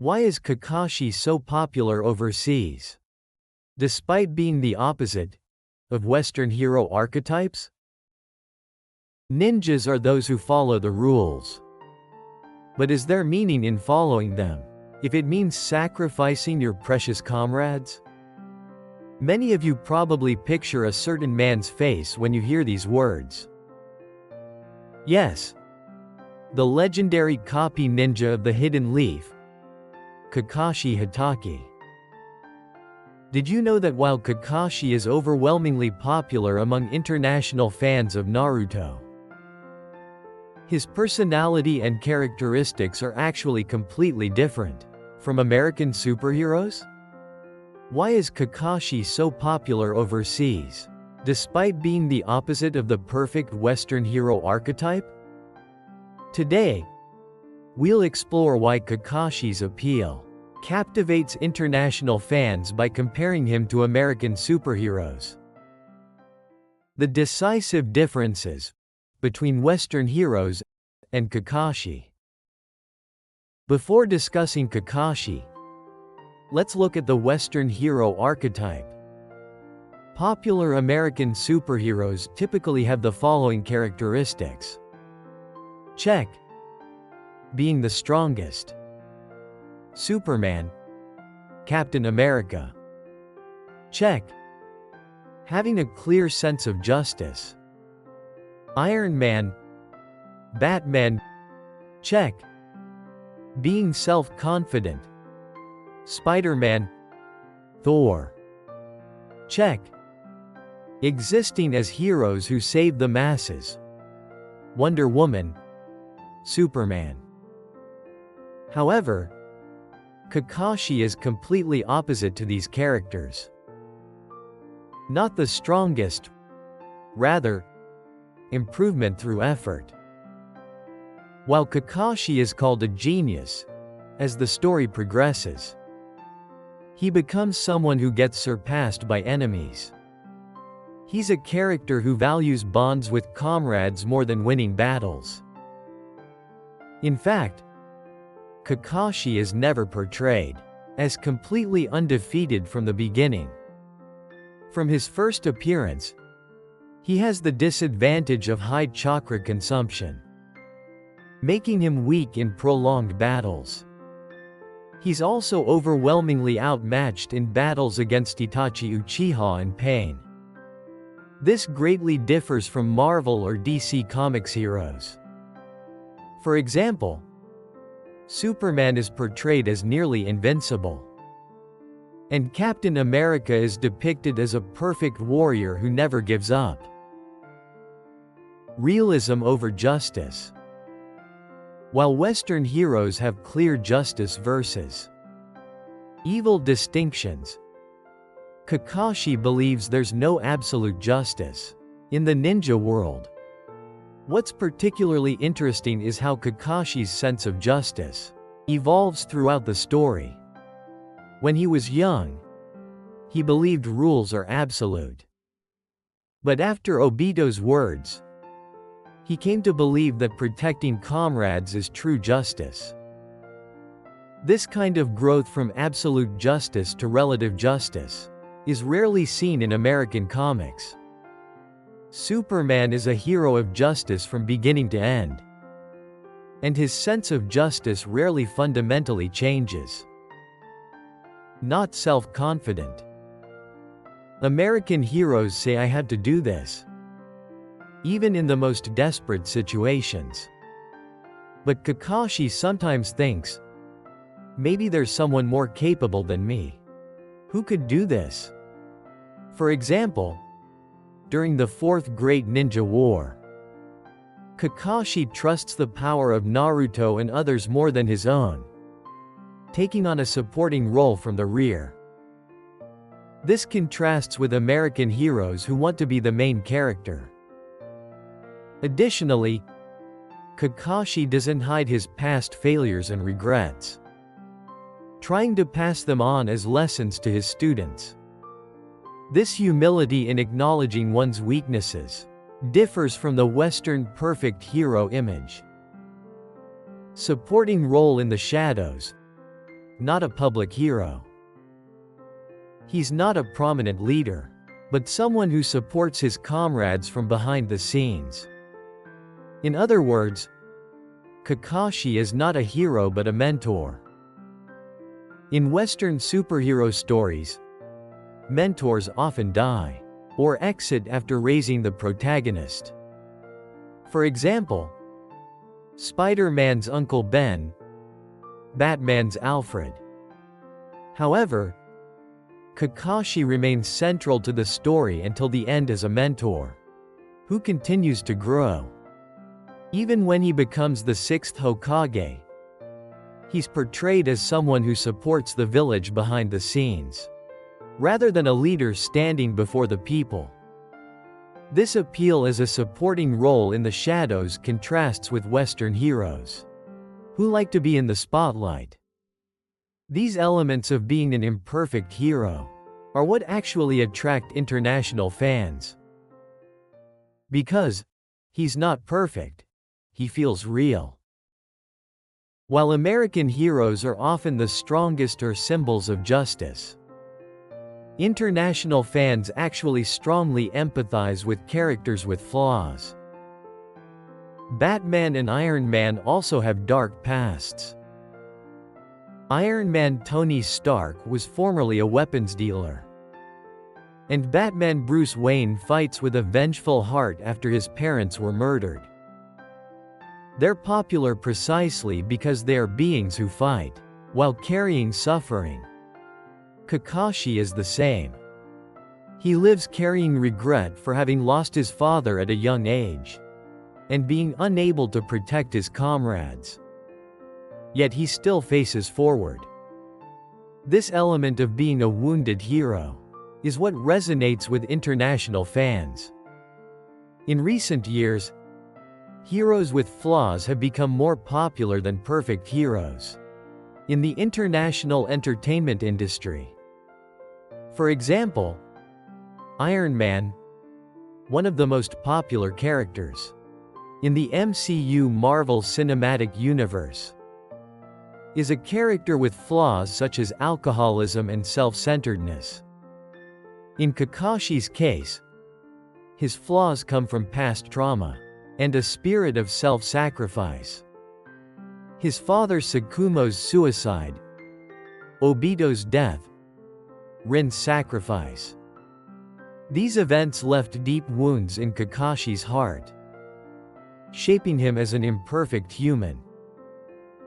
Why is Kakashi so popular overseas? Despite being the opposite of Western hero archetypes? Ninjas are those who follow the rules. But is there meaning in following them, if it means sacrificing your precious comrades? Many of you probably picture a certain man's face when you hear these words. Yes. The legendary copy ninja of the Hidden Leaf, Kakashi Hatake. Did you know that while Kakashi is overwhelmingly popular among international fans of Naruto, his personality and characteristics are actually completely different from American superheroes? Why is Kakashi so popular overseas, despite being the opposite of the perfect Western hero archetype? Today, we'll explore why Kakashi's appeal captivates international fans by comparing him to American superheroes. The decisive differences between Western heroes and Kakashi. Before discussing Kakashi, let's look at the Western hero archetype. Popular American superheroes typically have the following characteristics. Check. Being the strongest. Superman. Captain America. Check. Having a clear sense of justice. Iron Man. Batman. Check. Being self-confident. Spider-Man. Thor. Check. Existing as heroes who save the masses. Wonder Woman. Superman. However, Kakashi is completely opposite to these characters. Not the strongest, rather, improvement through effort. While Kakashi is called a genius, as the story progresses, he becomes someone who gets surpassed by enemies. He's a character who values bonds with comrades more than winning battles. In fact, Kakashi is never portrayed as completely undefeated from the beginning. From his first appearance, he has the disadvantage of high chakra consumption, making him weak in prolonged battles. He's also overwhelmingly outmatched in battles against Itachi Uchiha and Pain. This greatly differs from Marvel or DC Comics heroes. For example, Superman is portrayed as nearly invincible, and Captain America is depicted as a perfect warrior who never gives up. Realism over justice. While Western heroes have clear justice versus evil distinctions, Kakashi believes there's no absolute justice in the ninja world. What's particularly interesting is how Kakashi's sense of justice evolves throughout the story. When he was young, he believed rules are absolute. But after Obito's words, he came to believe that protecting comrades is true justice. This kind of growth from absolute justice to relative justice is rarely seen in American comics. Superman is a hero of justice from beginning to end, and his sense of justice rarely fundamentally changes. Not self-confident. American heroes say I have to do this, even in the most desperate situations. But Kakashi sometimes thinks, maybe there's someone more capable than me. Who could do this? For example, during the Fourth Great Ninja War, Kakashi trusts the power of Naruto and others more than his own, taking on a supporting role from the rear. This contrasts with American heroes who want to be the main character. Additionally, Kakashi doesn't hide his past failures and regrets, trying to pass them on as lessons to his students. This humility in acknowledging one's weaknesses differs from the Western perfect hero image. Supporting role in the shadows. not a public hero. He's not a prominent leader, but someone who supports his comrades from behind the scenes. In other words, Kakashi is not a hero but a mentor. In Western superhero stories, mentors often die or exit after raising the protagonist. For example, Spider-Man's Uncle Ben, Batman's Alfred. However, Kakashi remains central to the story until the end as a mentor, who continues to grow. Even when he becomes the sixth Hokage, he's portrayed as someone who supports the village behind the scenes, rather than a leader standing before the people. This appeal as a supporting role in the shadows contrasts with Western heroes, who like to be in the spotlight. These elements of being an imperfect hero are what actually attract international fans. Because he's not perfect, he feels real. While American heroes are often the strongest or symbols of justice, international fans actually strongly empathize with characters with flaws. Batman and Iron Man also have dark pasts. Iron Man Tony Stark was formerly a weapons dealer. And Batman Bruce Wayne fights with a vengeful heart after his parents were murdered. They're popular precisely because they are beings who fight, while carrying suffering. Kakashi is the same. He lives carrying regret for having lost his father at a young age, and being unable to protect his comrades. Yet he still faces forward. This element of being a wounded hero is what resonates with international fans. In recent years, heroes with flaws have become more popular than perfect heroes in the international entertainment industry. For example, Iron Man, one of the most popular characters in the MCU Marvel Cinematic Universe, is a character with flaws such as alcoholism and self-centeredness. In Kakashi's case, his flaws come from past trauma and a spirit of self-sacrifice. His father Sakumo's suicide, Obito's death, Rin's sacrifice. These events left deep wounds in Kakashi's heart, shaping him as an imperfect human.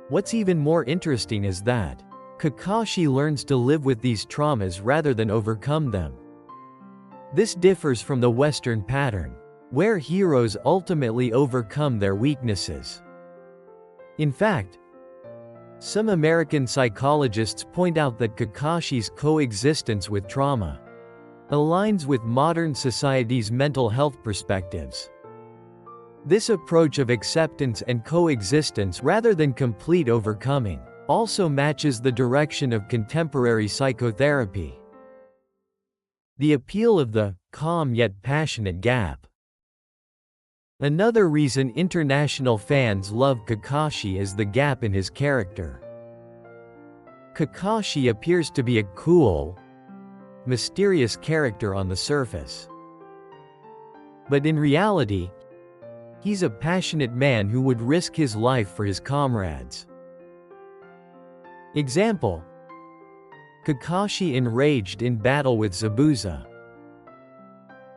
What's even more interesting is that Kakashi learns to live with these traumas rather than overcome them. This differs from the Western pattern, where heroes ultimately overcome their weaknesses. In fact, some American psychologists point out that Kakashi's coexistence with trauma aligns with modern society's mental health perspectives. This approach of acceptance and coexistence rather than complete overcoming also matches the direction of contemporary psychotherapy. The appeal of the calm yet passionate gap. Another reason international fans love Kakashi is the gap in his character. Kakashi appears to be a cool, mysterious character on the surface. But in reality, he's a passionate man who would risk his life for his comrades. Example: Kakashi enraged in battle with Zabuza.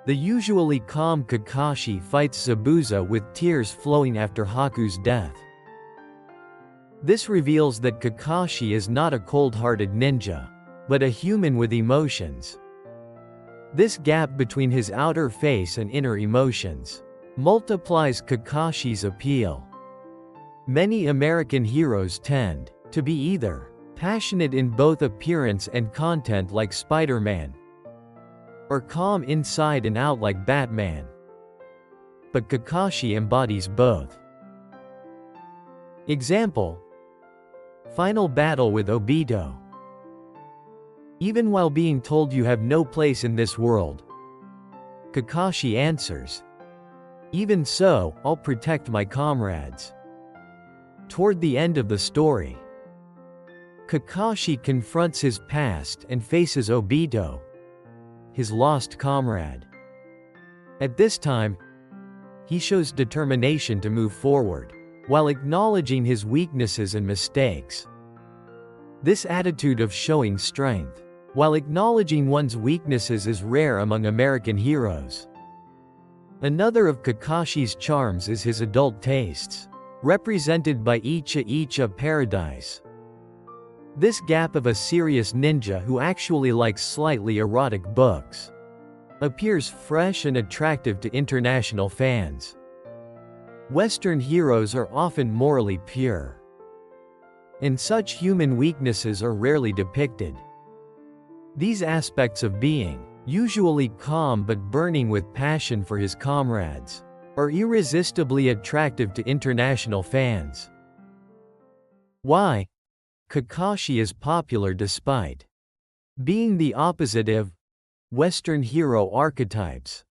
The usually calm Kakashi fights Zabuza with tears flowing after Haku's death. This reveals that Kakashi is not a cold-hearted ninja, but a human with emotions. This gap between his outer face and inner emotions multiplies Kakashi's appeal. Many American heroes tend to be either passionate in both appearance and content like Spider-Man, or calm inside and out like Batman. But Kakashi embodies both. Example: Final battle with Obito. Even while being told you have no place in this world, Kakashi answers, "Even so, I'll protect my comrades." Toward the end of the story, Kakashi confronts his past and faces Obito, his lost comrade. At this time, he shows determination to move forward, while acknowledging his weaknesses and mistakes. This attitude of showing strength, while acknowledging one's weaknesses, is rare among American heroes. Another of Kakashi's charms is his adult tastes, represented by Icha Paradise. This gap of a serious ninja who actually likes slightly erotic books appears fresh and attractive to international fans. Western heroes are often morally pure, and such human weaknesses are rarely depicted. These aspects of being, usually calm but burning with passion for his comrades, are irresistibly attractive to international fans. Why? Kakashi is popular despite being the opposite of Western hero archetypes.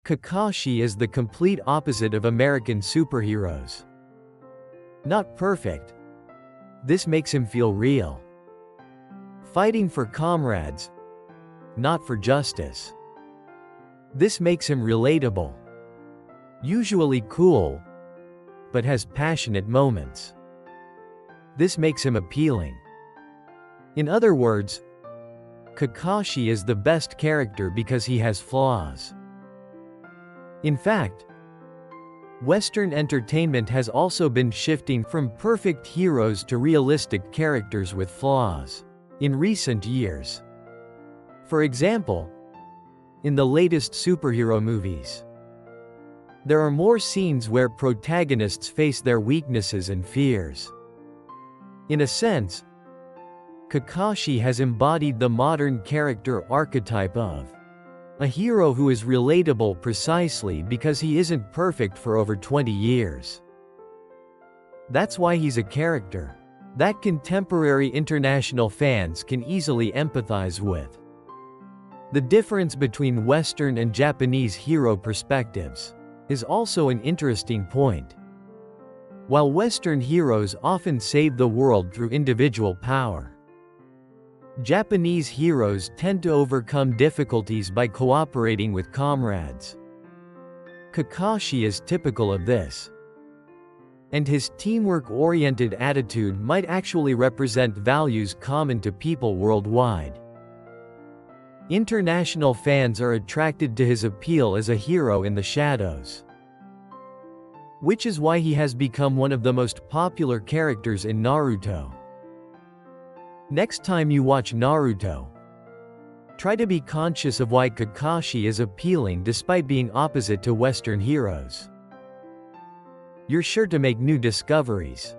Kakashi is the complete opposite of American superheroes. Not perfect. This makes him feel real. Fighting for comrades, not for justice. This makes him relatable. Usually cool, but has passionate moments. This makes him appealing. In other words, Kakashi is the best character because he has flaws. In fact, Western entertainment has also been shifting from perfect heroes to realistic characters with flaws in recent years. For example, in the latest superhero movies, there are more scenes where protagonists face their weaknesses and fears. In a sense, Kakashi has embodied the modern character archetype of a hero who is relatable precisely because he isn't perfect for over 20 years. That's why he's a character that contemporary international fans can easily empathize with. The difference between Western and Japanese hero perspectives is also an interesting point. While Western heroes often save the world through individual power, Japanese heroes tend to overcome difficulties by cooperating with comrades. Kakashi is typical of this, and his teamwork-oriented attitude might actually represent values common to people worldwide. International fans are attracted to his appeal as a hero in the shadows, which is why he has become one of the most popular characters in Naruto. Next time you watch Naruto, try to be conscious of why Kakashi is appealing despite being opposite to Western heroes. You're sure to make new discoveries.